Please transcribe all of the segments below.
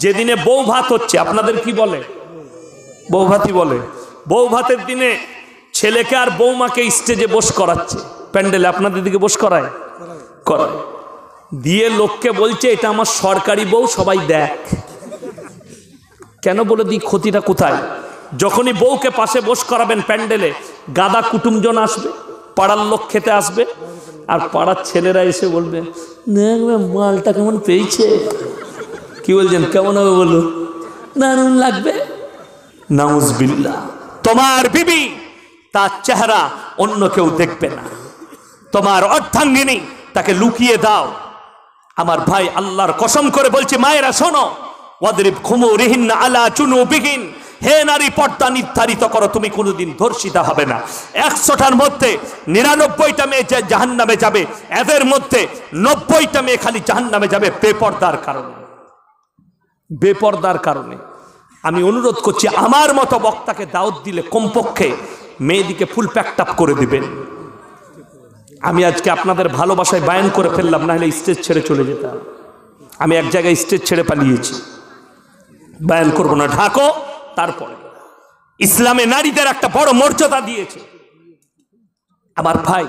যেদিনে বউ ভাত হচ্ছে, আপনাদের কি বলে? বউ ভাতই বলে। বউ ভাতের দিনে ছেলেকে আর বৌমাকে স্টেজে বস করাচ্ছে প্যান্ডেলে, আপনাদের দিকে বস করায়? করায়। দিয়ে লোককে বলছে এটা আমার সরকারি বউ, সবাই দেখ। কেন বলে দিই, ক্ষতিটা কোথায়? যখনই বউকে পাশে বস করাবেন প্যান্ডেলে, গাদা কুটুমজন আসবে, পাড়ার লোক খেতে আসবে, আর পাড়ার ছেলেরা এসে বলবে মালটা কেমন পেয়েছে। কি বলছেন, কেমন হবে বলো? দারুণ লাগবে। নাউজুবিল্লাহ। তোমার বিবি তার চেহারা অন্য কেউ দেখবে না, তোমার অর্ধাঙ্গিনী তাকে লুকিয়ে দাও। আমার ভাই আল্লাহর কসম করে বলছে, মায়েরা শোনো, ওয়াদরিব খুমুরিহিন্না আলা জুনুবিহিন, হে নারী পর্দা নির্ধারিত করো, তুমি কোনোদিন ধর্ষিতা হবে না। 100টার মধ্যে 99টা মেয়ে জাহান্নামে যাবে, এদের মধ্যে 90টা মেয়ে খালি জাহান্নামে যাবে বেপর্দার কারণে। বেপর্দার কারণে। আমি অনুরোধ করছি, আমার মতো বক্তাকে দাওয়াত দিলে কমপক্ষে মেয়েদিকে ফুল প্যাকটাপ করে দিবেন। আমি আজকে আপনাদের ভালোবাসায় বায়ান করে ফেললাম, না হলে স্টেজ ছেড়ে চলে যেতাম। আমি এক জায়গায় স্টেজ ছেড়ে পালিয়েছি, বায়ান করবো না, ঢাকো। তারপরে ইসলামে নারীদের একটা বড় মর্যাদা দিয়েছে। আমার ভাই,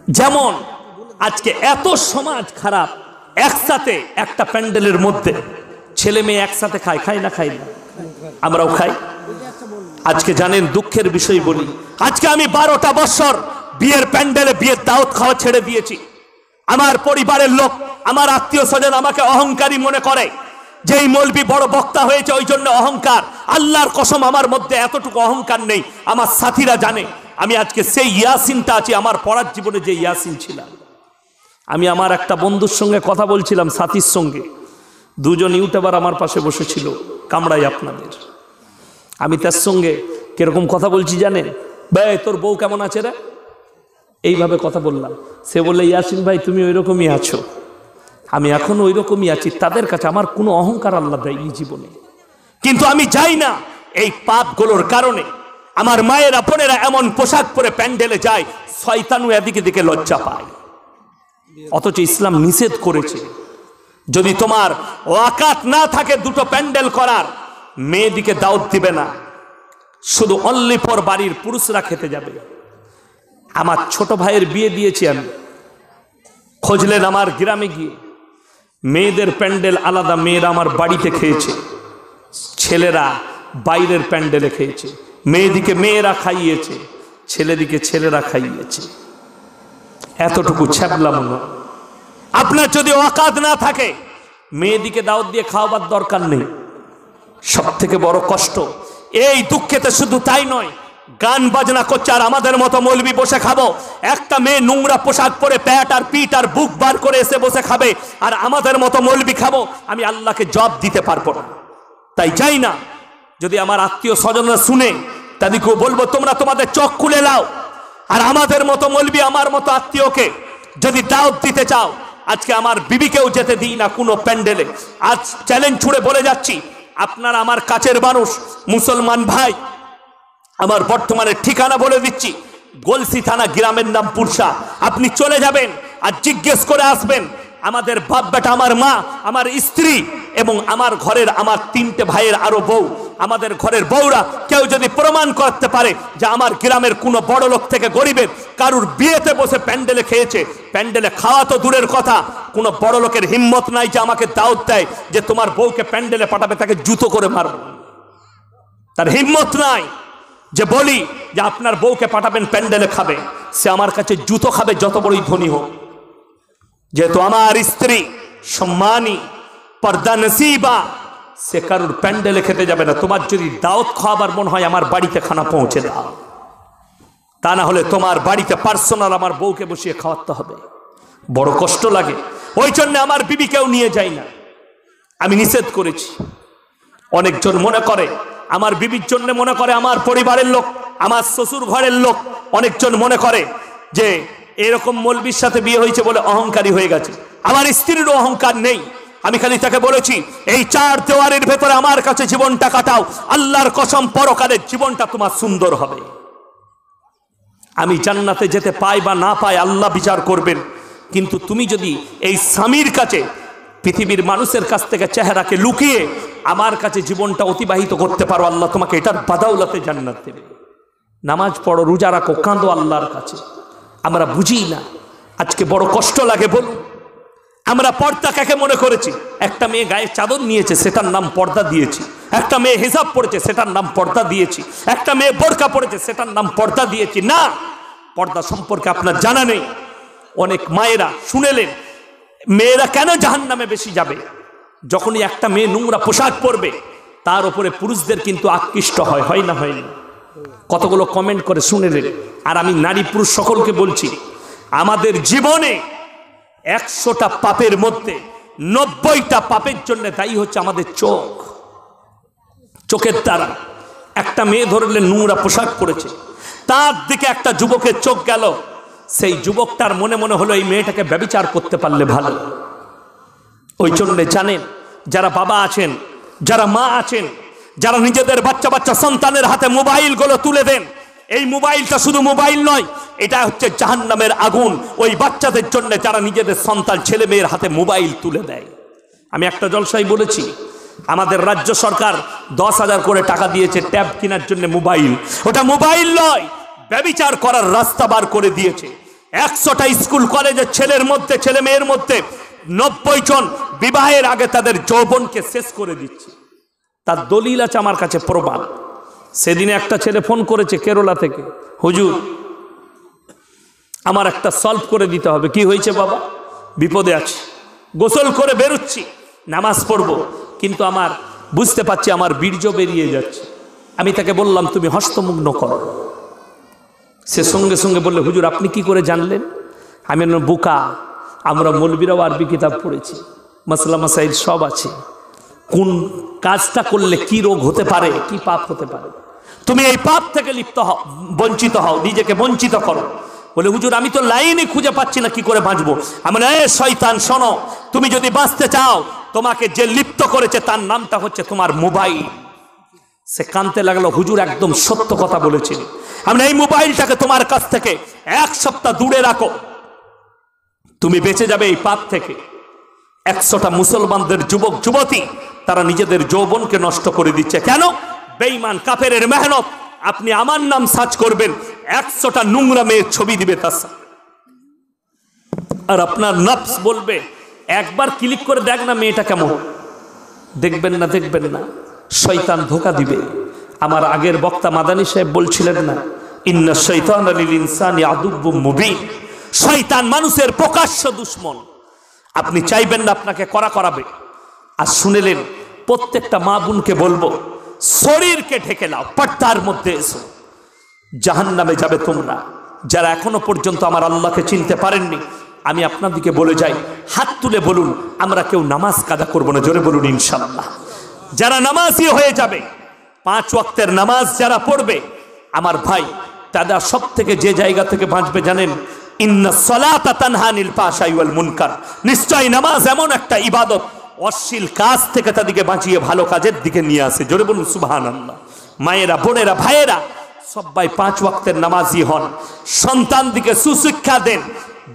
যেমন আজকে এত সমাজ খারাপ, একসাথে একটা প্যান্ডেলের মধ্যে ছেলে মেয়ে একসাথে খায়, খায় না? খাই না? আমরাও খাই। আজকে জানেন দুঃখের বিষয় বলি, আজকে আমি 12টা বছর বিয়ের প্যান্ডেলে বিয়ের দাওয়াত খাওয়া ছেড়ে দিয়েছি। আমার পরিবারের লোক, আমার আত্মীয় স্বজন আমাকে অহংকারী মনে করে, যেই মৌলবি বড় বক্তা হয়েছে ওই জন্য অহংকার। আল্লাহর কসম, আমার মধ্যে এতটুকু অহংকার নেই। আমার সাথীরা জানে আমি আজকে সেই ইয়াসিনটা আছি, আমার পড়ার জীবনে যে ইয়াসিন ছিলাম। আমি আমার একটা বন্ধুর সঙ্গে কথা বলছিলাম, সাথীর সঙ্গে, দুজন ইউটিউবার আমার পাশে বসেছিল, কামড়াই আপনাদের। আমি তার সঙ্গে কিরকম কথা বলছি জানেন? ভাই তোর বউ কেমন আছে রে, এইভাবে কথা বললাম। সে বললে, ইয়াসিন ভাই তুমি ওই রকমই আছো। আমি এখন ওই রকমই আছি। তাদের কাছে আমার কোনো অহংকার আল্লাহ দেয়নি জীবনে, কিন্তু আমি যাই না এই পাপগুলোর কারণে। আমার মায়েরা বোনেরা এমন পোশাক পরে প্যান্ডেলে যায়, শয়তানু এদিকে দিকে লজ্জা পায়, অথচ ইসলাম নিষেধ করেছে। যদি তোমার ওয়াকাত না থাকে দুটো প্যান্ডেল করার, মেয়েদিকে দাওয়াত দিবে না, শুধু অনলি ফর বাড়ির পুরুষরা খেতে যাবে। আমার ছোট ভাইয়ের বিয়ে দিয়েছি আমি, খুঁজলেন আমার গ্রামে গিয়ে, মেয়েদের প্যান্ডেল আলাদা, মেয়েরা আমার বাড়িতে খেয়েছে, ছেলেরা বাইরের প্যান্ডেলে খেয়েছে। মেয়েদিকে মেয়েরা খাইয়েছে, ছেলেদিকে ছেলেরা খাইয়েছে। এতটুকু ছ্যাবলাম না। আপনার যদি ওয়াকাত না থাকে, মেয়েদিকে দাওয়াত দিয়ে খাওয়াবার দরকার নেই। সব থেকে বড় কষ্ট এই দুঃখেতে শুধু তাই নয়, গান বাজনা করছে আর আমাদের মতো মৌলবি বসে খাবো। একটা মেয়ে নোংরা পোশাক পরে প্যাট আর পিঠ আর বুক বার করে এসে বসে খাবে, আর আমাদের মতো মৌলবি খাবো। আমি আল্লাহকে জবাব দিতে পারবো না। তাই যাই না, যদি আমার আত্মীয় স্বজনরা শুনে, তাদেরকেও বলবো তোমরা তোমাদের চোখ খুলে নাও, আর আমাদের মতো মৌলবি, আমার মতো আত্মীয়কে যদি দাওয়াত দিতে চাও, আজকে আমার বিবিকেও যেতে দিই না কোনো প্যান্ডেলে। আজ চ্যালেঞ্জ ছুড়ে বলে যাচ্ছি, আপনারা আমার কাছের মানুষ, মুসলমান ভাই, আমার বর্তমানে ঠিকানা বলে দিচ্ছি, গলসি থানা, গ্রামের নাম পুরসা। আপনি চলে যাবেন আর জিজ্ঞেস করে আসবেন, আমাদের বাপ বেটা, আমার মা, আমার স্ত্রী এবং আমার ঘরের আমার 3টে ভাইয়ের আরো বউ, আমাদের ঘরের বউরা কেউ যদি প্রমাণ করতে পারে যে আমার গ্রামের কোনো বড় লোক থেকে গরিবের কারুর বিয়েতে বসে প্যান্ডেলে খেয়েছে, প্যান্ডেলে খাওয়া তো দূরের কথা, কোনো বড় লোকের হিম্মত নাই যে আমাকে দাওয়াত দেয় যে তোমার বউকে প্যান্ডেলে পাঠাবে, তাকে জুতো করে মারব। তার হিম্মত নাই যে বলি যে আপনার বউকে পাঠাবেন প্যান্ডেলে খাবে। সে আমার কাছে জুতো খাবে যত বড়ই ধনী হোক। যেহেতু আমার স্ত্রী সম্মানী, পর্দা নসিবা, সে কারুর প্যান্ডেলে খেতে যাবে না। তোমার যদি দাওয়াত খাওয়াবার মন হয়, আমার বাড়িতে খানা পৌঁছে দাও, তা না হলে তোমার বাড়িতে পার্সোনাল আমার বউকে বসিয়ে খাওয়াতে হবে। বড় কষ্ট লাগে, ওই জন্য আমার বিবিকেও নিয়ে যাই না, আমি নিষেধ করেছি। অনেকজন মনে করে আমার বিবির জন্য, মনে করে আমার পরিবারের লোক, আমার শ্বশুর ঘরের লোক, অনেকজন মনে করে যে এরকম মৌলবীর সাথে বিয়ে হয়েছে বলে অহংকারী হয়ে গেছে। আমার স্ত্রীরও অহংকার নেই। আমি খালি তাকে বলেছি, এই 4 দেওয়ালের ভেতরে আমার কাছে জীবনটা কাটাও, আল্লাহর কসম পরকালের জীবনটা তোমার সুন্দর হবে। আমি জান্নাতে যেতে পাই বা না পাই আল্লাহ বিচার করবেন, কিন্তু তুমি যদি এই স্বামীর কাছে পৃথিবীর মানুষের কাছ থেকে চেহারাকে লুকিয়ে আমার কাছে জীবনটা অতিবাহিত করতে পারো, আল্লাহ তোমাকে এটার বাদাউলাতে জান্নাত দেবে। নামাজ পড়ো, রোজা রাখো, কাঁদো আল্লাহর কাছে। আমরা বুঝি না, আজকে বড় কষ্ট লাগে। বলুন, আমরা পর্দা কাকে মনে করেছি? একটা মেয়ে গায়ে চাদর নিয়েছে, সেটার নাম পর্দা দিয়েছি। একটা মেয়ে হিজাব পড়েছে, সেটার নাম পর্দা দিয়েছি। একটা মেয়ে বোরকা পড়েছে, সেটার নাম পর্দা দিয়েছি। না, পর্দা সম্পর্কে আপনার জানা নেই। অনেক মায়েরা শুনেলেন, মেয়েরা কেন জাহান্নামে বেশি যাবে? যখনই একটা মেয়ে নোংরা পোশাক পরবে, তার উপরে পুরুষদের কিন্তু আকৃষ্ট হয়, হয় না? হয় না? কতগুলো কমেন্ট করে শুনেলেন। আর আমি নারী পুরুষ সকলকে বলছি, আমাদের জীবনে 100টা পাপের মধ্যে 90টা পাপের জন্য দায়ী হচ্ছে আমাদের চোখ। চোখের দ্বারা একটা মেয়ে ধরলে নোংরা পোশাক পরেছে, তার দিকে একটা যুবকের চোখ গেল, সেই যুবকটার মনে মনে হলো এই মেয়েটাকে ব্যভিচার করতে পারলে ভালো। ওই জন্য জানেন, যারা বাবা আছেন, যারা মা আছেন, যারা নিজেদের বাচ্চা বাচ্চা সন্তানের হাতে মোবাইলগুলো তুলে দেন, এই মোবাইলটা শুধু মোবাইল নয়, এটা হচ্ছে জাহান্নামের আগুন ওই বাচ্চাদের জন্য যারা নিজেদের সন্তান ছেলে মেয়ের হাতে মোবাইল তুলে দেয়। আমি একটা জলসায় বলেছি, আমাদের রাজ্য সরকার 10,000 করে টাকা দিয়েছে ট্যাব কেনার জন্য মোবাইল। ওটা মোবাইল নয়, ব্যভিচার করার রাস্তা বার করে দিয়েছে। 100টা স্কুল কলেজের ছেলের মধ্যে, ছেলে মেয়ের মধ্যে 90 জন বিবাহের আগে তাদের যৌবনকে শেষ করে দিচ্ছে। তার দলিল আছে আমার কাছে, প্রমাণ। সেদিনে একটা ছেলে ফোন করেছে কেরলা থেকে, হুজুর আমার একটা সলভ করে দিতে হবে। কি হয়েছে বাবা? বিপদে আছি, গোসল করে বেরোচ্ছি, নামাজ পড়বো, কিন্তু আমার বুঝতে পারছি আমার বীর্য বেরিয়ে যাচ্ছে। আমি তাকে বললাম তুমি হস্তমুগ্ন করো। সে সঙ্গে সঙ্গে বললে, হুজুর আপনি কি করে জানলেন? আমি বললাম, বোকা, আমরা মৌলবীরাও আরবি কিতাব পড়েছি, মাসলা মাসাইল সব আছে। কোন কাজটা করলে কি রোগ হতে পারে, কি পাপ হতে পারে, তুমি এই পাপ থেকে লিপ্ত হও, বঞ্চিত হও, নিজেকে বঞ্চিত করো। বলে, হুজুর আমি তো লাইনই খুঁজে পাচ্ছি না, কি করে বাঁচবো? আমি বলি, শয়তান শোনো, তুমি যদি বাঁচতে চাও, তোমাকে যে লিপ্ত করেছে তার নামটা হচ্ছে তোমার মোবাইল। সে কাঁদতে লাগলো, হুজুর একদম সত্য কথা বলেছেন, আমি এই মোবাইলটাকে তোমার কাছ থেকে 1 সপ্তাহ দূরে রাখো, তুমি বেঁচে যাবে এই পাপ থেকে। 100টা মুসলমানদের যুবক যুবতী তারা নিজেদের যৌবনকে নষ্ট করে দিচ্ছে। কেন? বেঈমান কাফেরের মেহনত। আপনি আমার নাম সার্চ করবেন, 100টা নোংরা মেয়ের ছবি দিবে তার সাথে, আর আপনার নফস বলবে একবার ক্লিক করে দেখ না মেয়েটা কেমন। দেখবেন না, দেখবেন না, শয়তান ধোঁকা দিবে। আমার আগের বক্তা মাদানী সাহেব বলছিলেন না, ইন্না শাইতানা লিল ইনসানি আদুব্বুম মুবিন, শয়তান মানুষের প্রকাশ্য দুশমন। আপনি চাইবেন না আপনাকে করাবে। আর শুনেলেন, প্রত্যেকটা মা বোনকে বলবো, শরীরকে ঢেকে নাও, পর্দার মধ্যে এসো। জাহান্নামে যাবে তোমরা যারা এখনো পর্যন্ত আমার আল্লাহকে চিনতে পারেননি। আমি আপনাদেরকে বলে যাই, হাত তুলে বলুন, আমরা কেউ নামাজ কাজা করবো না। জোরে বলুন ইনশাআল্লাহ। যারা নামাজি হয়ে যাবে, 5 ওয়াক্তের নামাজ যারা পড়বে, আমার ভাই তারা সব থেকে যে জায়গা থেকে বাঁচবে জানেন? ইন্না সলাতা তানহা আনিল ফাহশাই ওয়াল মুনকার, নিশ্চয়ই নামাজ এমন একটা ইবাদত, অশ্লীল কাজ থেকে তাদেরকে বাঁচিয়ে ভালো কাজের দিকে নিয়ে আসে। জোরে বলুন সুবহানাল্লাহ। মায়েরা, বোনেরা, ভাইয়েরা, সবাই 5 ওয়াক্তের নামাজি হন, সন্তান দিকে সুশিক্ষা দেন।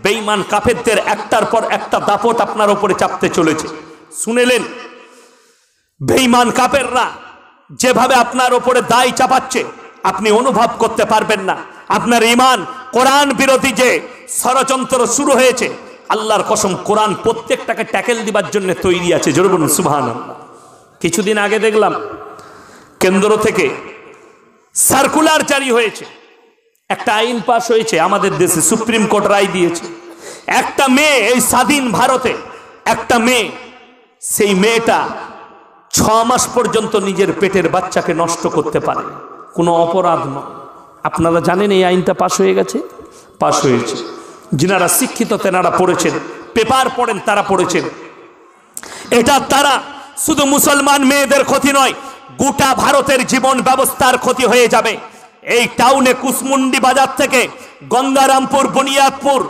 বেঈমান কাফেরদের একটার পর একটা দাপট আপনার উপরে চাপতে চলেছে। শুনেলেন, বেঈমান কাফেররা যেভাবে আপনার উপরে দায় চাপাচ্ছে, আপনি অনুভব করতে পারবেন না। আপনার ঈমান, কোরআন বিরোধী যে ষড়যন্ত্র শুরু হয়েছে, আল্লাহর কসম, কোরআন প্রত্যেকটাকে ট্যাকেল দিবার জন্য তৈরি আছে। জোরে বলুন সুবহানাল্লাহ। কিছুদিন আগে দেখলাম কেন্দ্র থেকে সার্কুলার জারি হয়েছে, একটা আইন পাশ হয়েছে আমাদের দেশে, সুপ্রিম কোর্ট রায় দিয়েছে। একটা মেয়ে, এই স্বাধীন ভারতে একটা মেয়ে, সেই মেয়েটা 6 মাস পর্যন্ত নিজের পেটের বাচ্চাকে নষ্ট করতে পারে, কোনো অপরাধ নয়। আপনারা জানেন এই আইনটা পাশ হয়ে গেছে, পাশ হয়েছে। যিনারা শিক্ষিত তেনারা পড়েছেন, পেপার পড়েন তারা পড়েছেন। এটা তারা শুধু মুসলমান মেয়েদের ক্ষতি নয়, গোটা ভারতের জীবন ব্যবস্থার ক্ষতি হয়ে যাবে। এই টাউনে কুসমুন্ডি বাজার থেকে গঙ্গারামপুর, বুনিয়াদপুর,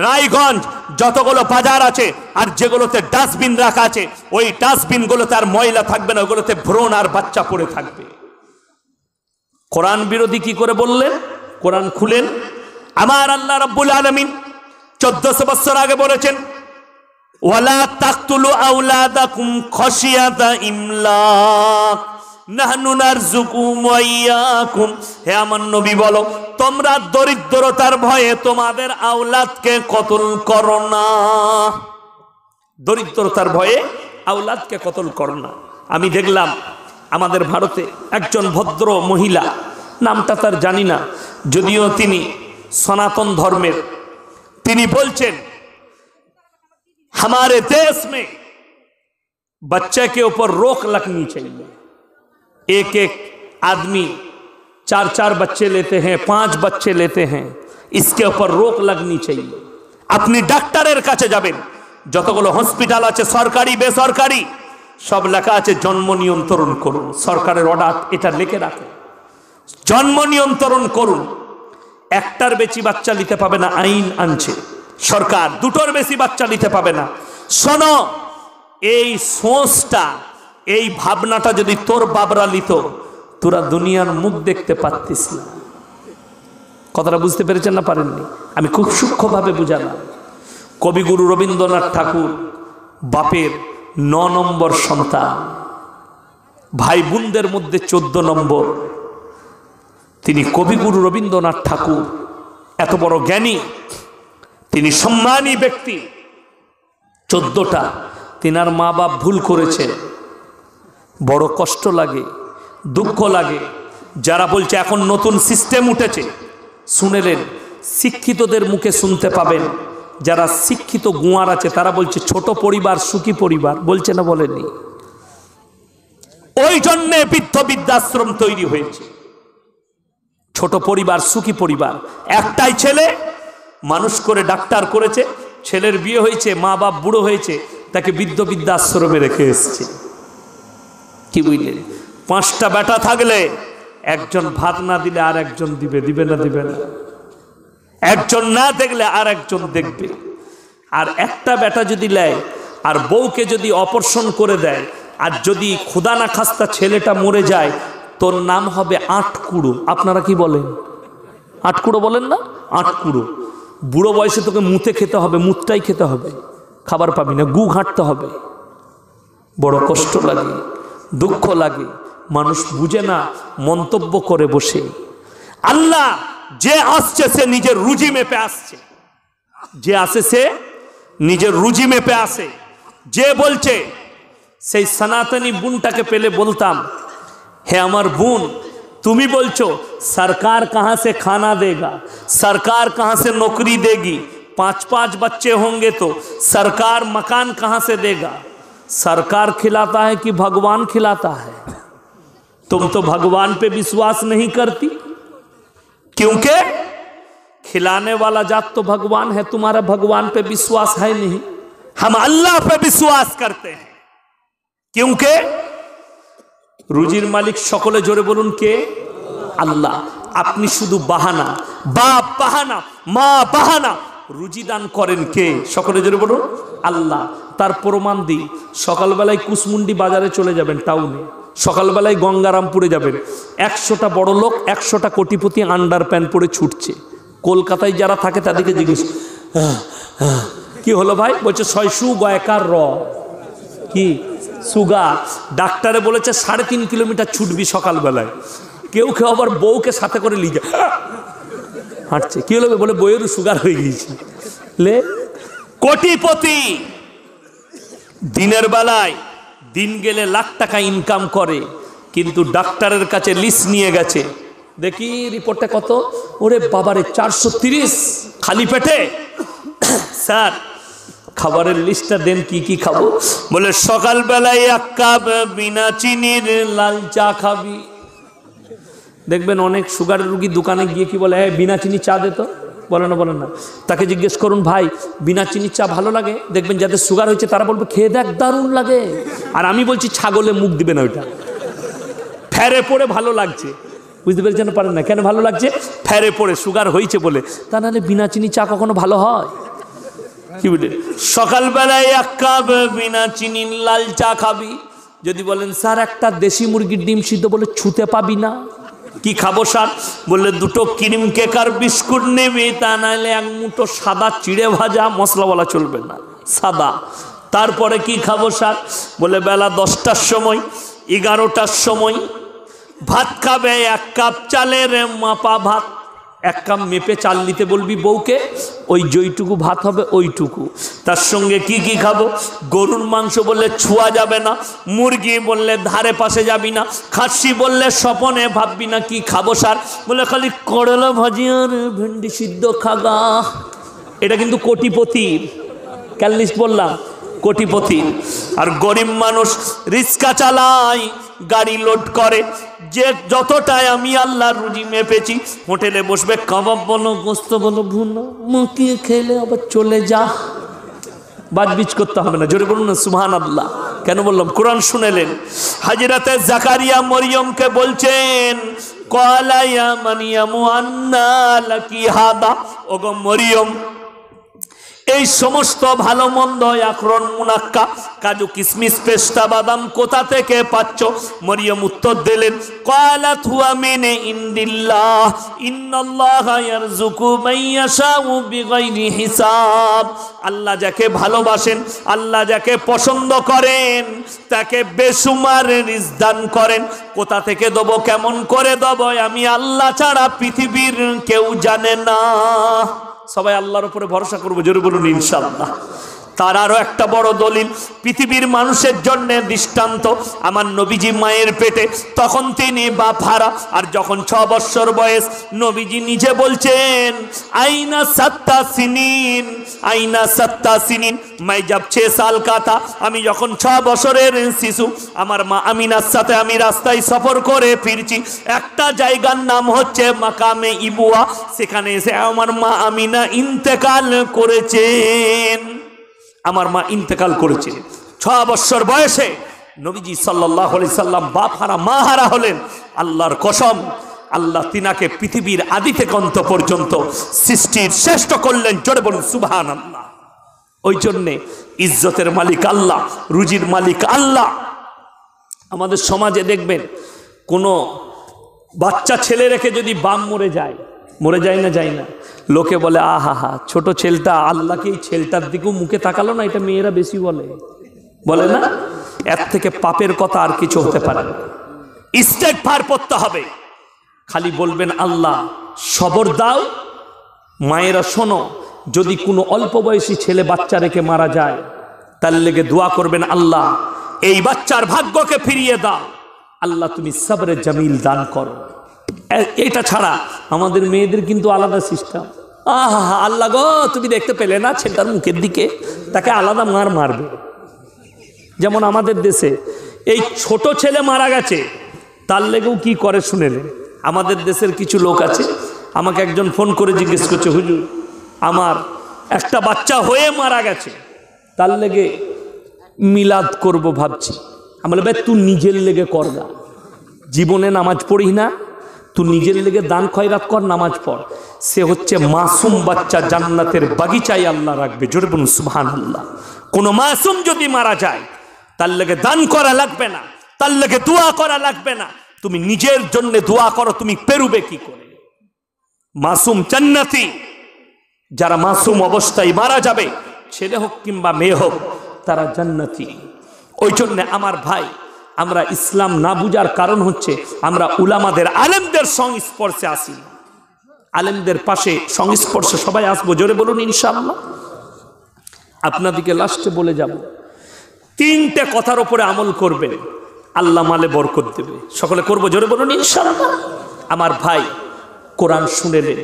রায়গঞ্জ যতগুলো বাজার আছে, আর যেগুলোতে ডাস্টবিন রাখা আছে, ওই ডাস্টবিনগুলোতে আর ময়লা থাকবে না, ওগুলোতে ভ্রূণ আর বাচ্চা পড়ে থাকবে। কোরআন বিরোধী কি করে বললেন? কোরআন খুলেন, আমার আল্লাহ রাব্বুল আলামিন 1400 বছর আগে বলেছেন, ওয়ালা তাকতুলু আওলাদাকুম খাশিয়াতা ইমলাক নাহনু নারযুকুহুম ওয়া ইয়াকুম। হে আমার নবী বলো, তোমরা দরিদ্রতার ভয়ে তোমাদের আওলাদকে কতল করো না। দরিদ্রতার ভয়ে আওলাদকে কতল করো না। আমি দেখলাম আমাদের ভারতে একজন ভদ্র মহিলা, নামটা তার জানি না, যদিও তিনি সনাতন ধর্মের, তিনি বলছেন हमारे देश में बच्चे के ऊपर रोक लगनी चाहिए। एक एक आदमी 4-4 बच्चे लेते हैं, 5 बच्चे लेते हैं, इसके ऊपर रोक लगनी चाहिए। अपनी डॉक्टरेर काছে যাবেন, যতগুলো হসপিটাল আছে সরকারি বেসরকারি সব লেখা আছে জন্ম নিয়ন্ত্রণ করুন। সরকারের অর্ডার এটা লিখে রাখুন, জন্ম নিয়ন্ত্রণ করুন। একটার বেশি বাচ্চা নিতে পাবে না, আইন আনছে সরকার। দুটোর বেশি বাচ্চা নিতে পাবে না। শোনো, এই সোচটা, এই ভাবনাটা যদি তোর বাবরা নিত, তোরা দুনিয়ার মুখ দেখতে পারতিস না। কথাটা বুঝতে পেরেছেন না পারেননি? আমি খুব সূক্ষ্মভাবে বুঝালাম। কবিগুরু রবীন্দ্রনাথ ঠাকুর বাপের 9 নম্বর সন্তান, ভাই বোনদের মধ্যে 14 নম্বর। তিনি কবিগুরু রবীন্দ্রনাথ ঠাকুর এত বড় জ্ঞানী, তিনি সম্মানী ব্যক্তি। 14টা তিনার মা বাপ ভুল করেছে, বড় কষ্ট লাগে, দুঃখ লাগে। যারা বলছে এখন নতুন সিস্টেম উঠেছে, শুনেলেন, শিক্ষিতদের মুখে শুনতে পাবেন যারা শিক্ষিত গুয়ার আছে, তারা বলছে ছোট পরিবার সুখী পরিবার, বলছে না বলেনি? ওই জন্যে বৃদ্ধ বৃদ্ধাশ্রম তৈরি হয়েছে। ছোট পরিবার সুখী পরিবার। একটাই ছেলে মানুষ করে ডাক্তার করেছে, ছেলের বিয়ে হয়েছে, মা বাপ বুড়ো হয়েছে, তাকে বৃদ্ধ বৃদ্ধাশ্রমে রেখে এসছে। কি বুঝলেন? 5টা বেটা থাকলে একজন ভাত না দিলে আর একজন দিবে, দিবে না? দিবে না। একজন না দেখলে আর একজন দেখবে। আর একটা বেটা যদি নেয় আর বউকে যদি অপারেশন করে দেয়, আর যদি খুদা না খাস্তা ছেলেটা মরে যায়, তোর নাম হবে 8 কুড়ো। আপনারা কি বলেন? 8 কুড়ো বলেন না? 8 কুড়ো। বুড়ো বয়সে তোকে মুতে খেতে হবে, মুতটাই খেতে হবে, খাবার পাবি না, গু ঘাঁটতে হবে। বড় কষ্ট লাগে, দুঃখ লাগে, মানুষ বুঝে না, মন্তব্য করে বসে। আল্লাহ যে আসছে সে নিজের রুজি মেপে আসছে, যে আসে সে নিজের রুজি মেপে আসে। যে বলছে, সেই সনাতনী বোনটাকে পেলে বলতাম, হে আমার বোন, তুমি বলছো सरकार कहाँ से खाना देगा, सरकार कहाँ से नौकरी देगी, 5-5 बच्चे होंगे तो सरकार मकान कहाँ से देगा? सरकार खिलाता है कि भगवान खिलाता है? तुम तो भगवान पे विश्वास नहीं करती, क्योंकि खिलाने वाला जात तो भगवान है, तुम्हारा भगवान पे विश्वास है नहीं। हम अल्लाह पे विश्वास करते हैं, क्योंकि রুজির মালিক সকলে জোরে বলুন কে? আল্লাহ। আপনি শুধু বাহানা, বাপ বাহানা, মা বাহানা, রুজি দান করেন কে? সকলে জোরে বলুন আল্লাহ। তার প্রমাণ দিই, সকালবেলায় কুসমুন্ডি বাজারে চলে যাবেন, টাউনে সকালবেলায় গঙ্গারামপুরে যাবেন, 100টা বড় লোক, 100টা কোটিপতি আন্ডার প্যান্ট পরে ছুটছে। কলকাতায় যারা থাকে তাদেরকে জিজ্ঞেস, কি হলো ভাই? বলছে 600 গয়কার র। কি সুগার? ডাক্তারে বলেছে 3.5 কিলোমিটার ছুটবি সকালবেলায়। কেউ কেউ আবার বউকে সাথে করে লিজে হাঁটছে। কি হলো? বলে বউয়েরও সুগার হয়ে গিয়েছে। লে কোটিপতি দিনের বেলায় দিন গেলে লাখ টাকা ইনকাম করে, কিন্তু ডাক্তারের কাছে লিস্ট নিয়ে গেছে, দেখি রিপোর্টে কত, ওরে বাবারে 430 খালি পেটে। স্যার খাবারের লিস্টটা দেন, কি কি খাবো? বলে সকালবেলায় 1 কাপ বিনা চিনির লাল চা খাবি। দেখবেন অনেক সুগারের রুগী দোকানে গিয়ে কি বলে, বিনা চিনি চা দে তো। বলে না, বলেন না। তাকে জিজ্ঞেস করুন, ভাই বিনা চিনির চা ভালো লাগে? দেখবেন যাদের সুগার হয়েছে তারা বলবে, খেয়ে দেখ দারুণ লাগে। আর আমি বলছি ছাগলে মুখ দিবে না, ওইটা ফেরে পড়ে ভালো লাগছে। বুঝতে পেরেছেন? পারেন না কেন ভালো লাগছে? ফেরে পড়ে সুগার হয়েছে বলে। তা নাহলে বিনা চিনি চা কখনো ভালো হয়? কি বলে সকালবেলায় 1 কাপ বিনা চিনির লাল চা খাবি। যদি বলেন স্যার একটা দেশি মুরগির ডিম সিদ্ধ, বলে ছুতে পাবি না। কি খাবো স্যার? বললে 2টো ক্রিম কেক আর বিস্কুট নেবে, তা নাহলে 1 মুঠো সাদা চিড়ে ভাজা, মশলা বলা চলবে না, সাদা তারপরে কি খাবো স্যার? বলে বেলা 10টার সময় 11টার সময় ভাত খাবে, 1 কাপ চালের মাপা ভাত। 1 কাপ মেপে চাল নিতে বলবি বউকে, ওই যেইটুকু ভাত হবে ওইটুকু। তার সঙ্গে কি কি খাবো? গরুর মাংস বললে ছোঁয়া যাবে না, মুরগি বললে ধারে পাশে যাবি না, খাসি বললে স্বপনে ভাববি না। কি খাবো স্যার? বলে খালি করলা ভাজি আর ভেন্ডি সিদ্ধ খাগা। এটা কিন্তু কোটিপতির ক্যালিস্ট বললাম, কোটিপতি। আর গরিব মানুষ রিক্সা চালায়, গাড়ি লোড করে, যে যতটাই আমি আল্লাহর রুজি মেপেছি, হোটেলে বসবে, কাবাব বলো, গোস্ত বলো, ভুনো মুখিয়ে খেলে আবার চলে যা। বাজবিজ করতে হবে না, জোরে বলুন না সুবহানাল্লাহ। কেন বললাম? কোরআন শুনেলেন। হযরতে জাকারিয়া মরিয়মকে বলছেন, ক্বালা ইয়া মারইয়ামু আন্না লাকি হাদা। ওগো মরিয়ম, এই সমস্ত ভালো মন্দ আখরণ মুনাক্কা কাজু কিশমিশ পেস্তা বাদাম কোথা থেকে পাচ্ছ? মরিয়ম উত্তর দিলেন, ক্বালাত হুয়া মিন ইনদিল্লাহ ইন্নাল্লাহা ইয়ারযুকু মান ইয়াশাউ বিগাইরি হিসাব। আল্লাহ যাকে ভালোবাসেন, আল্লাহ যাকে পছন্দ করেন, তাকে বেসুমার রিজক দান করেন। কোথা থেকে দেব, কেমন করে দেব, আমি আল্লাহ ছাড়া পৃথিবীর কেউ জানে না। সবাই আল্লাহর উপরে ভরসা করবো, জোরে বলুন ইনশাআল্লাহ। তার আরো একটা বড় দলিল, পৃথিবীর মানুষের জন্য দৃষ্টান্ত। আমার নবীজি মায়ের পেটে, তখন তিনি বাপ হারা, আর যখন 6 বছর বয়স, নবীজি নিজে বলছেন, আইনা সাত্তা সিনিন, আইনা সাত্তা সিনিন, মাই যাব 6 সাল কা থা। আমি যখন 6 বছরের শিশু, আমার মা আমিনার সাথে আমি রাস্তায় সফর করে ফিরছি। একটা জায়গার নাম হচ্ছে মাকামে ইবুয়া, সেখানে এসে আমার মা আমিনা ইন্তেকাল করেছেন। আমার মা ইন্তেকাল করেছে 6 বছর বয়সে। নবীজি সাল্লাল্লাহু আলাইহি সাল্লাম বাপ হারা মা হারা হলেন। আল্লাহর কসম, আল্লাহ তিনাকে পৃথিবীর আদি থেকে অন্ত পর্যন্ত সৃষ্টির শ্রেষ্ঠ করলেন, জোরে বলুন সুবহানাল্লাহ। ওই জন্যে ইজ্জতের মালিক আল্লাহ, রুজির মালিক আল্লাহ। আমাদের সমাজে দেখবেন, কোনো বাচ্চা ছেলে রেখে যদি বাপ মরে যায় না, যায় না, লোকে বলে আহা হা, ছোট ছেলেটা, আল্লাহকে এই ছেলেটার দিকেও মুখে তাকালো না। এটা মেয়েরা বেশি বলে না? এর থেকে পাপের কথা আর কিছু হতে পারে না। ইস্তেগফার পড়তে হবে, খালি বলবেন আল্লাহ সবর দাও। মায়েরা শোনো, যদি কোনো অল্প বয়সী ছেলে বাচ্চা রেখে মারা যায়, তার লেগে দোয়া করবেন, আল্লাহ এই বাচ্চার ভাগ্যকে ফিরিয়ে দাও, আল্লাহ তুমি সবরে জামিল দান করো। এটা ছাড়া আমাদের মেয়েদের কিন্তু আলাদা সিস্টেম। আহা, আল্লাহ গো তুমি দেখতে পেলে না ছেলেটার মুখের দিকে, তাকে আলাদা মারবে। যেমন আমাদের দেশে এই ছোট ছেলে মারা গেছে, তার লেগেও কি করে শুনেলেন? আমাদের দেশের কিছু লোক আছে, আমাকে একজন ফোন করে জিজ্ঞেস করছে, হুজুর আমার একটা বাচ্চা হয়ে মারা গেছে, তার লেগে মিলাদ করব ভাবছি। আমি বলি, ভাই তুই নিজের লেগে কর না, জীবনে নামাজ পড়ি না, তুই নিজের লেগে দান খয়রাত কর, নামাজ পড়। সে হচ্ছে মাসুম বাচ্চা, জান্নাতের বাগিচায় আল্লাহ রাখবে, জোরে বলুন সুবহানাল্লাহ। কোন মাসুম যদি মারা যায়, তার লেগে দান করা লাগবে না, তার লেগে দোয়া করা লাগবে না। তুমি নিজের জন্য দোয়া করো, তুমি পেরুবে কি করে? মাসুম জান্নাতি, যারা মাসুম অবস্থায় মারা যাবে, ছেলে হোক কিংবা মেয়ে হোক, তারা জান্নাতি। ওই জন্য আমার ভাই, আমরা ইসলাম না বুঝার কারণ হচ্ছে আমরা উলামাদের, আলেমদের সংস্পর্শে আসি। আলেমদের পাশে সংস্পর্শে সবাই আসবো, জোরে বলুন ইনশাআল্লাহ। আপনাদেরকে লাস্টে বলে যাব, 3টে কথার উপরে আমল করবেন, আল্লাহ মালে বরকত দেবে। সকলে করবো, জোরে বলুন ইনশাআল্লাহ। আমার ভাই কোরআন শুনেলেন,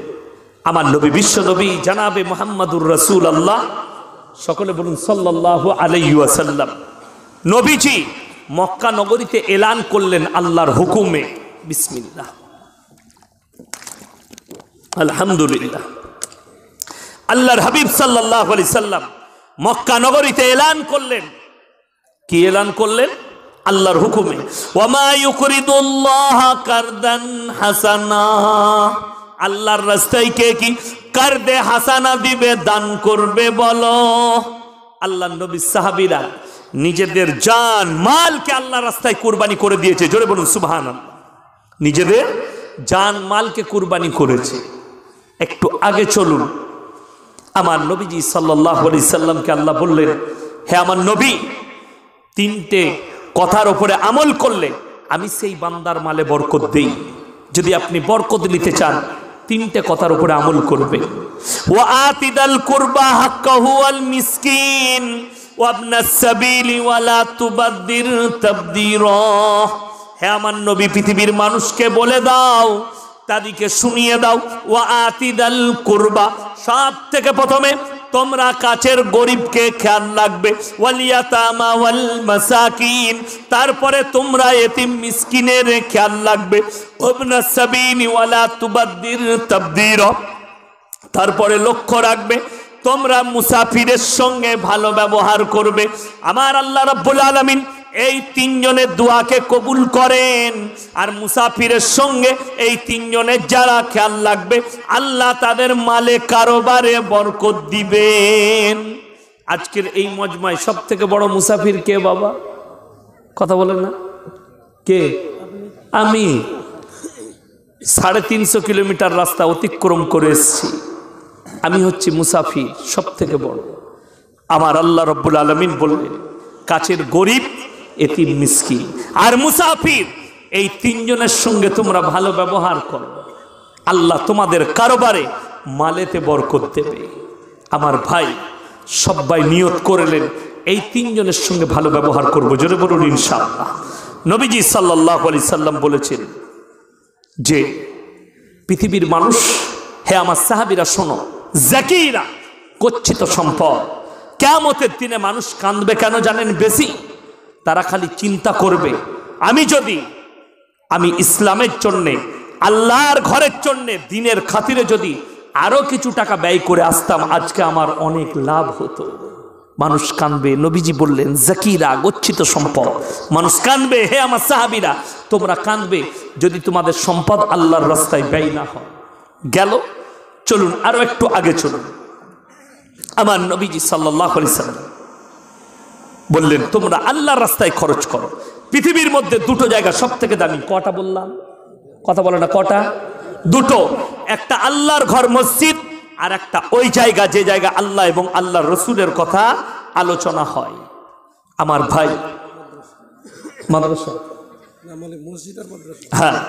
আমার নবী, বিশ্ব নবী জানাবে মুহাম্মাদুর রাসূলুল্লাহ, সকলে বলুন সাল্লাল্লাহু আলাইহি ওয়াসাল্লাম। নবীজি মক্কা নগরীতে এলান করলেন আল্লাহর হুকুমে, বিসমিল্লাহ আলহামদুলিল্লাহ। আল্লাহর হাবিব সাল্লাল্লাহু আলাইহি সাল্লাম মক্কা নগরীতে এলান করলেন। কি এলান করলেন? আল্লাহর হুকুমে, ওয়ামা ইউকরিদুল্লাহ কারদান হাসানা, আল্লাহর রাস্তায় কে কি কারদে হাসানা দিবে, দান করবে বলো। আল্লাহর নবী সাহাবীরা নিজেদের জান মালকে আল্লাহ রাস্তায় কুরবানি করে দিয়েছে, জোরে বলুন সুবহানাল্লাহ। নিজেদের জান মালকে কুরবানি করেছে। একটু আগে চলুন, আমার নবীজি সাল্লাল্লাহু আলাইহি সাল্লামকে আল্লাহ বললেন, হে আমার নবী, তিনটে কথার উপরে আমল করলে আমি সেই বান্দার মালে বরকত দেই। যদি আপনি বরকত নিতে চান, তিনটে কথার উপরে আমল করবে। ওয়া আতিদাল কুরবা হাক্কাহু ওয়াল মিসকিন ওয়া ইবনাস সাবিলি ওয়া লা তুবাদ্দির তাবদীরা। হে আমার নবী, পৃথিবীর মানুষকে বলে দাও, তাদেরকে শুনিয়ে দাও, ওয়া আতিদাল কুরবা, সব থেকে প্রথমে তোমরা কাছের গরিবকে খেয়াল রাখবে, ওয়াল ইয়াতামা ওয়াল মাসাকিন, তারপরে তোমরা এতিম মিসকিনের খেয়াল রাখবে, ইবনাস সাবিলি ওয়া লা তুবাদ্দির তাবদীরা, তারপরে লক্ষ্য রাখবে তোমরা মুসাফিরের সঙ্গে ভালো ব্যবহার করবে। আমার আল্লাহ রাব্বুল আলামিন এই তিনজনের দোয়াকে কবুল করেন। আর মুসাফিরের সঙ্গে এই তিনজনের যারা খেয়াল রাখবে, আল্লাহ তাদের মালে কারোবারে বরকত দিবেন। আজকের এই মজমায় সব থেকে বড় মুসাফির কে বাবা? কথা বলেন না, কে? আমি 350 কিলোমিটার রাস্তা অতিক্রম করে এসেছি। আমি হচ্ছি মুসাফির, সব থেকে বড়। আমার আল্লাহ রাব্বুল আলামিন বললেন, কাছের গরিব, এতিম, মিসকিন আর মুসাফির, এই তিনজনের সঙ্গে তোমরা ভালো ব্যবহার করো, আল্লাহ তোমাদের কারোবারে মালেতে বরকত দেবে। আমার ভাই, সবাই নিয়ত করলেন এই তিনজনের সঙ্গে ভালো ব্যবহার করব। জোরে বলুন ইনশাআল্লাহ। নবীজি সাল্লাল্লাহু আলাইহি সাল্লাম বলেছেন যে পৃথিবীর মানুষ, হে আমার সাহাবীরা শোনো, জাকিরা, গচ্ছিত সম্পদ। কিয়ামতের দিনে মানুষ কাঁদবে কেন জানেন? বেশি তারা খালি চিন্তা করবে, আমি ইসলামের জন্যে, আল্লাহর ঘরের জন্যে, দিনের খাতিরে যদি আরো কিছু টাকা ব্যয় করে আসতাম, আজকে আমার অনেক লাভ হতো। মানুষ কাঁদবে। নবীজি বললেন জাকিরা, গচ্ছিত সম্পদ। মানুষ কাঁদবে। হে আমার সাহাবীরা, তোমরা কাঁদবে যদি তোমাদের সম্পদ আল্লাহর রাস্তায় ব্যয় না হয়। গেল, চলুন আরো একটু আগে চলুন। আমার নবীজি সাল্লাল্লাহু আলাইহি সাল্লাম বললেন তোমরা আল্লাহর রাস্তায় খরচ করো। পৃথিবীর মধ্যে দুটো জায়গা সব থেকে দামি। কটা বললাম? কথা বলে না, কটা? দুটো। একটা আল্লাহর ঘর মসজিদ, আর একটা ওই জায়গা যে জায়গা আল্লাহ এবং আল্লাহর রসুলের কথা আলোচনা হয়। আমার ভাই, মাদ্রাসা, হ্যাঁ,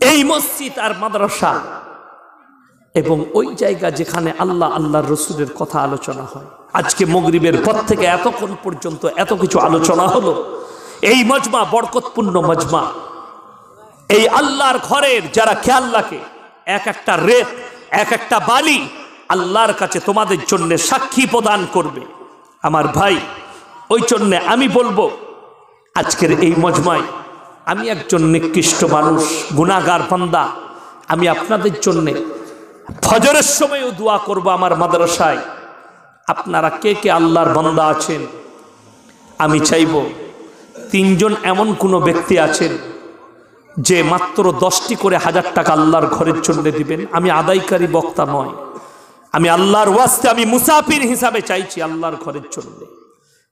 এই মসজিদ আর মাদ্রাসা এবং ওই জায়গা যেখানে আল্লাহ আল্লাহর রসুলের কথা আলোচনা হয়। আজকে মাগরিবের পর থেকে এতক্ষণ পর্যন্ত এত কিছু আলোচনা হলো। এই মজমা বরকতপূর্ণ মজমা। এই আল্লাহর ঘরের যারা খেয়াল রাখে, এক একটা রেত, এক একটা বালি আল্লাহর কাছে তোমাদের জন্য সাক্ষী প্রদান করবে। আমার ভাই, ওই জন্যে আমি বলবো, আজকের এই মজমায় আমি একজন নিকৃষ্ট মানুষ, গুনাহগার বান্দা। আমি আপনাদের জন্যে ফজরের সময়ও দোয়া করব। আমার মাদ্রাসায় আপনারা কে কে আল্লাহর বান্দা আছেন? আমি চাইব তিনজন এমন কোনো ব্যক্তি আছেন যে মাত্র 10টি করে 1000 টাকা আল্লাহর ঘরের জন্য দিবেন। আমি আদায়কারী বক্তা নয়, আমি আল্লাহর ওয়াস্তে, আমি মুসাফির হিসাবে চাইছি আল্লাহর ঘরের জন্য।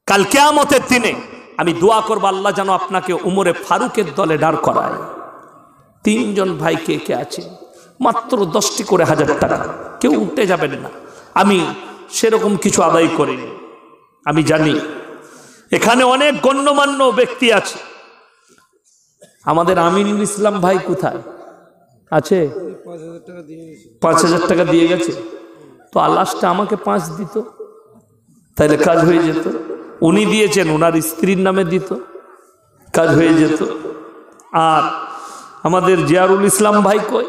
কাল কিয়ামতের দিনে আমি দোয়া করব, আল্লাহ যেন আপনাকে উমরে ফারুকের দলে দাঁড় করায়। তিনজন ভাই কে কে আছে? মাত্র 10টি করে 1000 টাকা, কেউ উঠে যাবেন না। আমি সেরকম কিছু আদায় করিনি। আমি জানি এখানে অনেক গণ্যমান্য ব্যক্তি আছে। আমাদের আমিনুল ইসলাম ভাই কোথায় আছে? 5000 টাকা দিয়ে গেছে। তো আল্লাহটা আমাকে 5 দিত, তাহলে কাজ হয়ে যেত। উনি দিয়েছেন, ওনার স্ত্রীর নামে দিত, কাজ হয়ে যেত। আর আমাদের জিয়ারুল ইসলাম ভাই কই?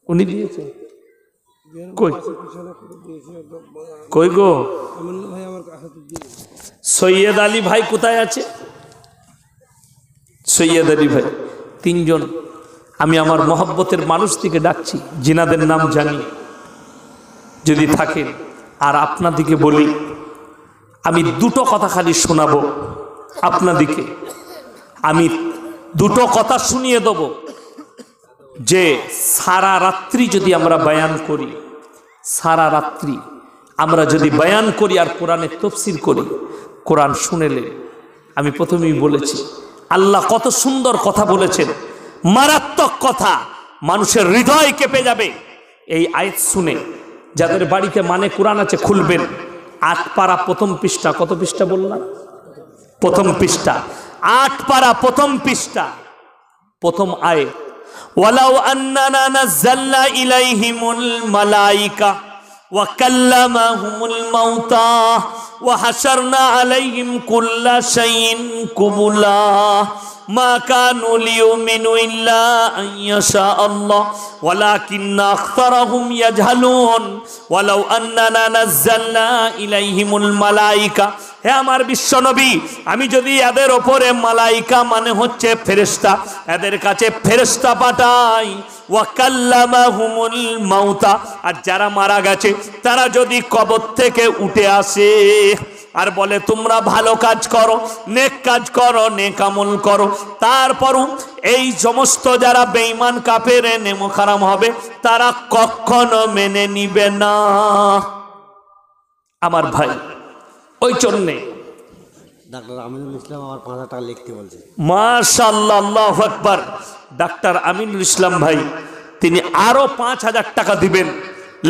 উনি দিয়েছে কই? কই গো? সৈয়দ আলী ভাই কোথায় আছে? সৈয়দ আলী ভাই। তিনজন আমি আমার মহব্বতের মানুষ থেকে ডাকছি, জিনাদের নাম জানি, যদি থাকেন। আর আপনাদিকে বলি, আমি দুটো কথা খালি শোনাবো আপনাদিকে। আমি দুটো কথা শুনিয়ে দেব যে সারা রাত্রি যদি আমরা বয়ান করি, সারা রাত্রি আমরা যদি বয়ান করি আর কোরআনের তাফসীর করি, কোরআন শুনেলে, আমি প্রথমেই বলেছি আল্লাহ কত সুন্দর কথা বলেছেন, মারাত্মক কথা, মানুষের হৃদয় কেঁপে যাবে। এই আয়াত শুনে যাদের বাড়িতে মানে কোরআন আছে খুলবেন, 8 পারা প্রথম পৃষ্ঠা, কত পৃষ্ঠা বললাম? প্রথম পৃষ্ঠা, 8 পারা প্রথম পৃষ্ঠা, প্রথম আয়াত, ওয়ালাউ আন্নানা নাযালনা ইলাইহিমুল মালাইকা ওয়া কাল্লামাহুমুল মাউতা ওয়া হাশারনা আলাইহিম কুল্লা শাইইন কুবুলা মা কানু লিউমিনু ইল্লা আন ইয়াশা আল্লাহ ওয়ালাকিন্না আকতারাহুম ইয়াজহালুন ওয়ালাউ আন্নানা নাযালনা ইলাইহিমুল মালাইকা। হে আমার বিশ্বনবী, আমি যদি এদের ওপরে মালাইকা মানে হচ্ছে ফেরেশতা, এদের কাছে ফেরেশতা পাঠাই, ওয়া কাল্লামাহুমুল মাউতা, আর যারা মারা গেছে তারা যদি কবর থেকে উঠে আসে আর বলে তোমরা ভালো কাজ করো, নেক কাজ করো, নেক আমল করো, তারপরও এই সমস্ত যারা বেঈমান কাফের নেমো খারাম হবে, তারা কখনো মেনে নিবে না। আমার ভাই, ওই জন্যে ডাক্তার আমিনুল ইসলাম আমার 5,000 টাকা লিখতে বলছে। মাশাআল্লাহ, আল্লাহু আকবার। ডাক্তার আমিনুল ইসলাম ভাই তিনি আরো 5,000 টাকা দিবেন,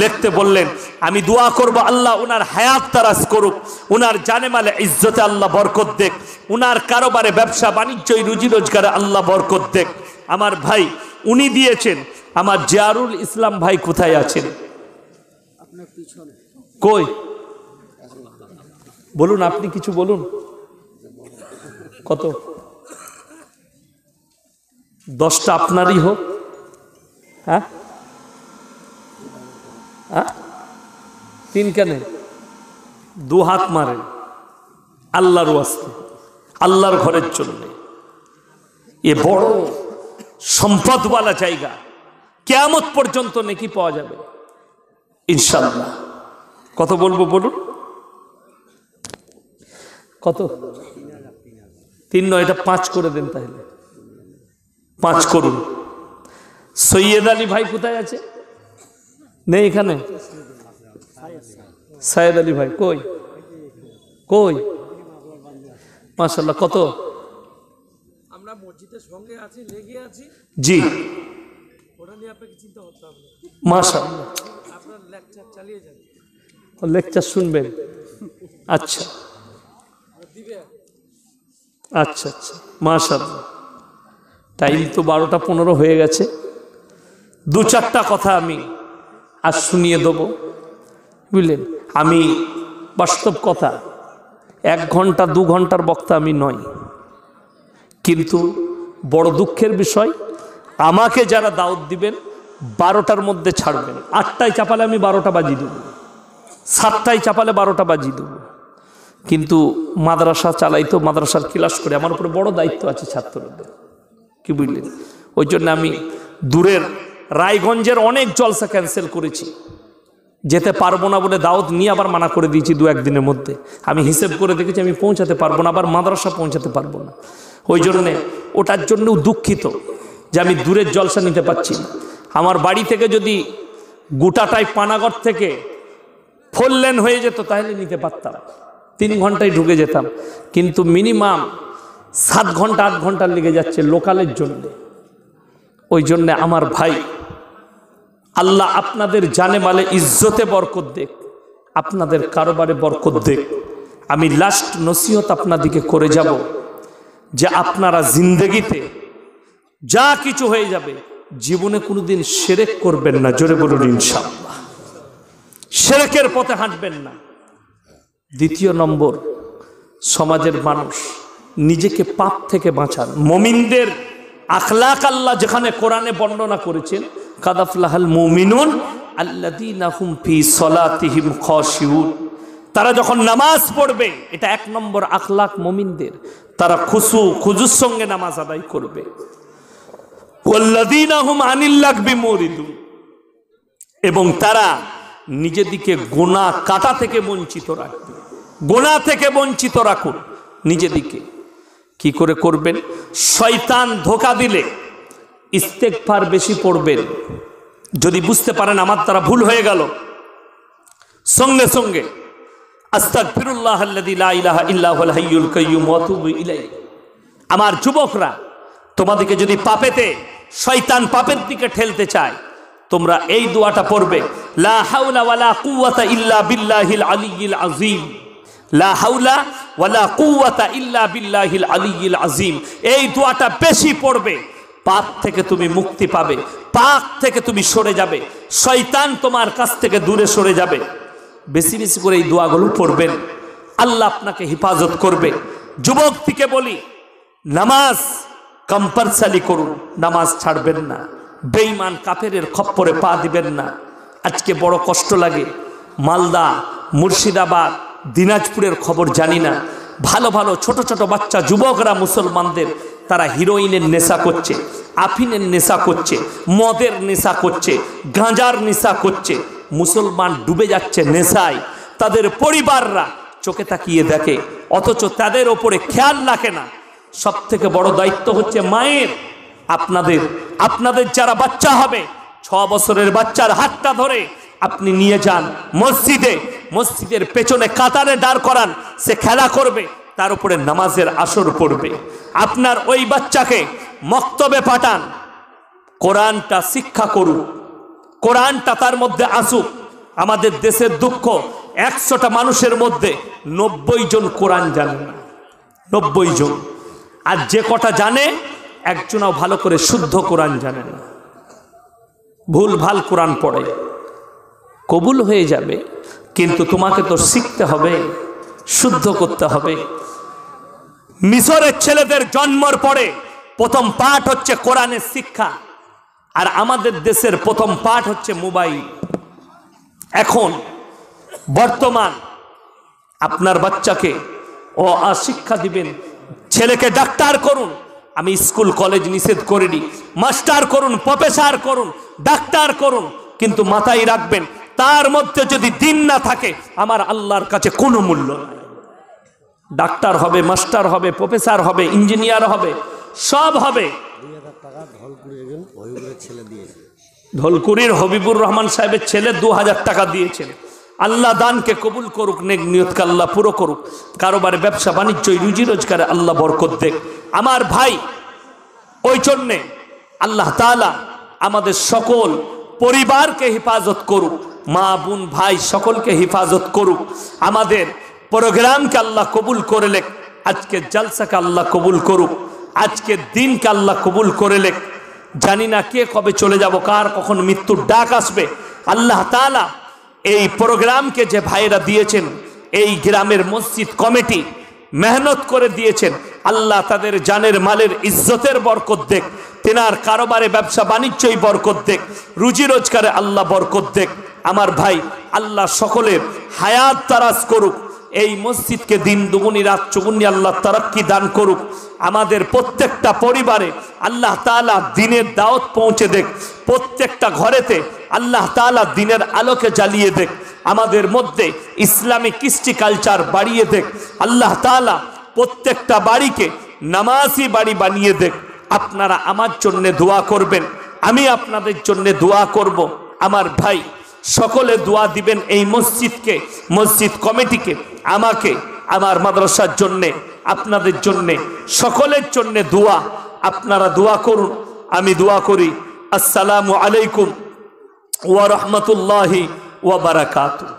লিখতে বললেন। আমি দোয়া করব আল্লাহ ওনার হায়াত তারাজ করুক, ওনার জানে মালে ইজ্জতে আল্লাহ বরকত দেখ, ওনার কারোবারে ব্যবসা বাণিজ্য রুজি রোজগারে আল্লাহ বরকত দেখ। আমার ভাই উনি দিয়েছেন। আমার জিয়ারুল ইসলাম ভাই কোথায় আছেন? কই বলুন, আপনি কিছু বলুন। কত? 10টা আপনারই হোক। হ্যাঁ হ্যাঁ, 3 কেন? 2 হাত মারেন আল্লাহর ওয়াস্তে, আল্লাহর ঘরের জন্য। এ বড় সম্পদওয়ালা জায়গা, কিয়ামত পর্যন্ত নেকি পাওয়া যাবে ইনশাআল্লাহ। কত বলবো বলুন? কত? 3 নয়, এটা 5 করে দেন তাহলে। 5 করুন। সৈয়দ আলী ভাই কোথায় আছে? নেই এখানে? সাইদ আলী ভাই কই? কই? মাশাআল্লাহ। কত? আমরা মসজিদের সঙ্গে আছি, লেগে আছি। জি, ওটা নিয়ে আপনাকে চিন্তা করতে হবে না। মাশাআল্লাহ। আপনার লেকচার চালিয়ে যান। লেকচার শুনবেন? আচ্ছা দিবে। আচ্ছা আচ্ছা, মাশাআল্লাহ। টাইম তো 12টা 15 হয়ে গেছে। 2-4টা কথা আমি আজ শুনিয়ে দেবো, বুঝলেন? আমি বাস্তব কথা, 1 ঘন্টা 2 ঘন্টার বক্তা আমি নই, কিন্তু বড় দুঃখের বিষয়, আমাকে যারা দাওয়াত দিবেন 12টার মধ্যে ছাড়বেন। 8টায় চাপালে আমি 12টা বাজিয়ে দেবো, 7টায় চাপালে 12টা বাজিয়ে দেবো। কিন্তু মাদ্রাসা চালাই তো, মাদ্রাসার ক্লাস করে আমার উপরে বড় দায়িত্ব আছে ছাত্রদের, কি বুঝলেন? ওই জন্য আমি দূরের রায়গঞ্জের অনেক জলসা ক্যান্সেল করেছি, যেতে পারবো না বলে দাওয়াত নিয়ে আবার মানা করে দিয়েছি 2-1 দিনের মধ্যে। আমি হিসেব করে দেখেছি আমি পৌঁছাতে পারবো না, আবার মাদ্রাসা পৌঁছাতে পারবো না। ওই জন্যে ওটার জন্যও দুঃখিত যে আমি দূরের জলসা নিতে পারছি না। আমার বাড়ি থেকে যদি গোটাটাই পানাগড় থেকে 4 লেন হয়ে যেত তাহলে নিতে পারতাম, 3 ঘন্টায় ঢুকে যেতাম। কিন্তু মিনিমাম 7 ঘন্টা 8 ঘন্টা লেগে যাচ্ছে লোকালের জন্য। ওই জন্যে আমার ভাই, আল্লাহ আপনাদের জানে মালে ইজ্জতে বরকত দেখ, আপনাদের কারোবারে বরকত দেখ। আমি লাস্ট নসিহত আপনাদিকে করে যাব যে আপনারা জিন্দেগিতে যা কিছু হয়ে যাবে, জীবনে কোনোদিন শিরক করবেন না। জোরে বলুন ইনশাআল্লাহ। শিরকের পথে হাঁটবেন না। 2 নম্বর, সমাজের মানুষ নিজেকে পাপ থেকে বাঁচান। মুমিনদের আখলাক আল্লাহ যেখানে কোরআনে বর্ণনা করেছেন, কাদ আফলাহাল মুমিনুন আল্লাযীনা হুম ফি সলাতিহিম খাশিউন, তারা যখন নামাজ পড়বে, এটা 1 নম্বর আখলাক মুমিনদের, তারা খুজুর সঙ্গে নামাজ আদায় করবে। ওয়াল্লাযীনা হুম আনিল লাগবি মুরিদুন, এবং তারা নিজেদিকে গুনাহ কাটা থেকে বঞ্চিত রাখবে। গুনাহ থেকে বঞ্চিত রাখুন নিজেদিকে। কি করে করবেন? শয়তান ধোঁকা দিলে ইস্তেগফার বেশি পড়বেন। যদি বুঝতে পারেন আমার দ্বারা ভুল হয়ে গেল, সঙ্গে সঙ্গে আস্তাগফিরুল্লাহ আল্লাযী লা ইলাহা ইল্লা হুয়াল হাইয়ুল কাইয়্যুম ওয়া আতুবু ইলাইহি। আমার যুবকরা, তোমাদেরকে যদি পাপেতে শয়তান পাপের দিকে ঠেলতে চায়, তোমরা এই দোয়াটা পড়বে, লা হাওলা ওয়ালা কুওয়াতা ইল্লা বিল্লাহিল আলিয়্যিল আযীম, লা হাওলা ওয়ালা কুওয়াতা ইল্লা বিল্লাহিল আলিয়্যিল আযীম। এই দোয়াটা বেশি পড়বে, পাপ থেকে তুমি মুক্তি পাবে, পাপ থেকে তুমি সরে যাবে, শয়তান তোমার কাছ থেকে দূরে সরে যাবে। বেশি বেশি করে এই দোয়াগুলো পড়বেন, আল্লাহ আপনাকে হেফাজত করবে। যুবকটিকে বলি, নামাজ কম্পালসারি করুন, নামাজ ছাড়বেন না, বেঈমান কাফেরের খপ্পরে পা দিবেন না। আজকে বড় কষ্ট লাগে, মালদা, মুর্শিদাবাদ, দিনাজপুরের খবর জানি না, ভালো ভালো ছোট ছোট বাচ্চা যুবকরা মুসলমানদের তারা হিরোইনের নেশা করছে, আফিনের নেশা করছে, মদের নেশা করছে, গাঁজার নেশা করছে। মুসলমান ডুবে যাচ্ছে নেশায়, তাদের পরিবাররা চোখে তাকিয়ে দেখে, অথচ তাদের ওপরে খেয়াল রাখে না। সব থেকে বড় দায়িত্ব হচ্ছে মায়ের। আপনাদের যারা বাচ্চা হবে, 6 বছরের বাচ্চার হাতটা ধরে আপনি নিয়ে যান মসজিদে, মসজিদের পেছনে কাতারে দাঁড় করান, সে খেলা করবে, তার উপরে নামাজের আসর পড়বে। আপনার ওই বাচ্চাকে মক্তবে পাঠান, কোরআনটা শিক্ষা করুন, কোরআনটা তার মধ্যে আসুক। আমাদের দেশের দুঃখ, 100টা মানুষের মধ্যে 90 জন কোরআন জানে না, 90 জন। আর যে কটা জানে, একজনও ভালো করে শুদ্ধ কোরআন জানে না, ভুল ভাল কোরআন পড়ে। কবুল হয়ে যাবে, কিন্তু তোমাকে তো শিখতে হবে, শুদ্ধ করতে হবে। মিশরের ছেলেদের জন্মের পরে প্রথম পাঠ হচ্ছে কোরআনের শিক্ষা, আর আমাদের দেশের প্রথম পাঠ হচ্ছে মোবাইল। এখন বর্তমান আপনার বাচ্চাকে শিক্ষা দিবেন, ছেলেকে ডাক্তার করুন। আমি স্কুল কলেজ নিষেধ করিনি, মাস্টার করুন, প্রফেসর করুন, ডাক্তার করুন, কিন্তু মাথায় রাখবেন, তার মধ্যে যদি দিন না থাকে, আমার আল্লাহর কাছে কোনো মূল্য নাই। ডাক্তার হবে, মাস্টার হবে, প্রফেসর হবে, ইঞ্জিনিয়ার হবে, সব হবে। 2000 টাকা ধলপুরের একজন হবিবুরের ছেলে দিয়েছে, ধলকুরির হবিবুর রহমান সাহেবের ছেলে 2000 টাকা দিয়েছেন। আল্লাহ দানকে কবুল করুক, নেক নিয়তকে আল্লাহ পুরো করুক। কারোবারে ব্যবসা বাণিজ্য, রুজি রোজগারে আল্লাহ বরকত দেখ। আমার ভাই, ওই জন্যে আল্লাহ তাআলা আমাদের সকল পরিবারকে হেফাজত করুক, মা বোন ভাই সকলকে হেফাজত করুক। আমাদের প্রোগ্রামকে আল্লাহ কবুল করে লেখ, আজকের জলসাকে আল্লাহ কবুল করুক, আজকের দিনকে আল্লাহ কবুল করে লেখ। জানি না কে কবে চলে যাব, কার কখন মৃত্যুর ডাক আসবে। আল্লাহ তাআলা এই প্রোগ্রামকে যে ভাইরা দিয়েছেন, এই গ্রামের মসজিদ কমিটি মেহনত করে দিয়েছেন, আল্লাহ তাদের জানের মালের ইজ্জতের বরকত দেখ, তেনার কারোবারে ব্যবসা বাণিজ্যই বরকত দেখ, রুজি রোজগারে আল্লাহ বরকত দেখ। আমার ভাই, আল্লাহ সকলের হায়াত দারাজ করুক, এই মসজিদকে দিন দুগুনি রাত চৌগুনি আল্লাহ তারাক্কি দান করুক। আমাদের প্রত্যেকটা পরিবারে আল্লাহ তাআলা দিনের দাওয়াত পৌঁছে দেখ, প্রত্যেকটা ঘরেতে আল্লাহ তাআলা দিনের আলোকে জ্বালিয়ে দেখ, আমাদের মধ্যে ইসলামিক কৃষ্টি কালচার বাড়িয়ে দেখ। আল্লাহ তাআলা প্রত্যেকটা বাড়িকে নামাজি বাড়ি বানিয়ে দেখ। আপনারা আমার জন্য দোয়া করবেন, আমি আপনাদের জন্য দোয়া করব। আমার ভাই, সকলে দোয়া দিবেন এই মসজিদকে, মসজিদ কমিটিকে, আমাকে, আমার মাদ্রাসার জন্যে, আপনাদের জন্যে, সকলের জন্যে দোয়া। আপনারা দোয়া করুন, আমি দোয়া করি। আসসালামু আলাইকুম ওয়া রাহমাতুল্লাহি ওয়া বারাকাতুহু।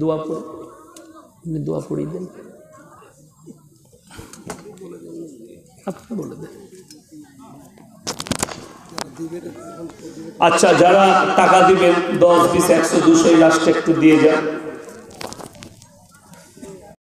দোয়া পড়ুন, দোয়া পড়িয়ে দেন, আপনি বলে দেন। আচ্ছা, যারা টাকা দিবেন 10, 20, 100, 200 লাস্ট একটু দিয়ে যান।